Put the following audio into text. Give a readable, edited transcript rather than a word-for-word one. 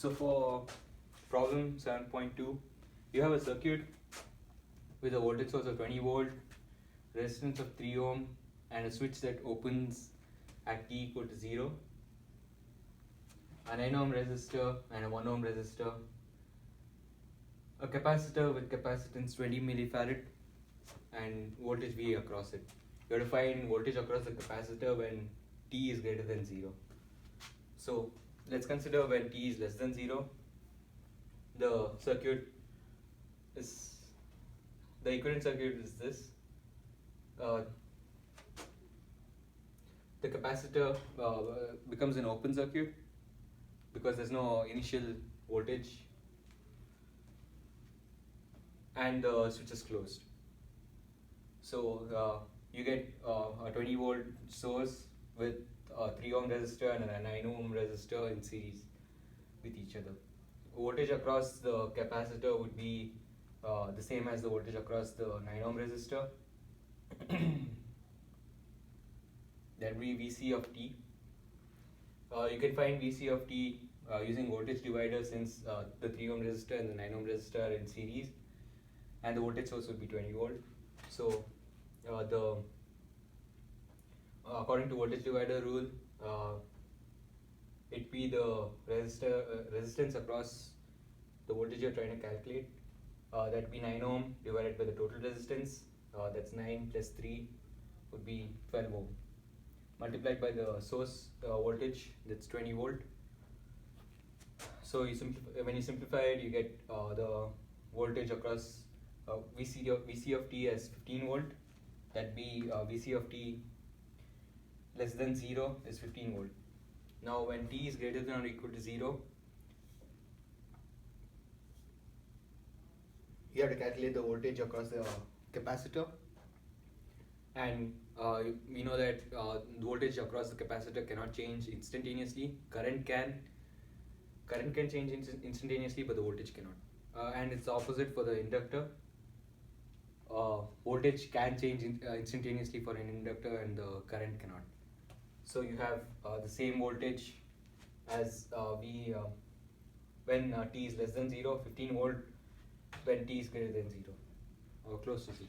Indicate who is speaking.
Speaker 1: So for problem 7.2, you have a circuit with a voltage source of 20 volt, resistance of 3 ohm, and a switch that opens at t equal to 0, a 9 ohm resistor and a 1 ohm resistor, a capacitor with capacitance 20 millifarad, and voltage V across it. You have to find voltage across the capacitor when t is greater than 0. So let's consider when t is less than 0. The circuit is, the equivalent circuit is this. The capacitor becomes an open circuit because there's no initial voltage, and the switch is closed. So you get a 20 volt source with a 3 ohm resistor and a 9 ohm resistor in series with each other. Voltage across the capacitor would be the same as the voltage across the 9 ohm resistor. That would be Vc of t. You can find Vc of t using voltage divider, since the 3 ohm resistor and the 9 ohm resistor are in series, and the voltage source would be 20 volt. So according to voltage divider rule, it be the resistance across the voltage you're trying to calculate. That be 9 ohm divided by the total resistance. That's 9 plus 3 would be 12 ohm. Multiplied by the source voltage, that's 20 volt. So when you simplify it, you get the voltage across Vc of t as 15 volt. That be Vc of t less than 0 is 15 volt. Now when t is greater than or equal to 0, you have to calculate the voltage across the capacitor, and we know that the voltage across the capacitor cannot change instantaneously. Current can change instantaneously, but the voltage cannot. And it's the opposite for the inductor. Voltage can change instantaneously for an inductor, and the current cannot. So you have the same voltage as when t is less than 0, 15 volt, when t is greater than 0 or close to 0.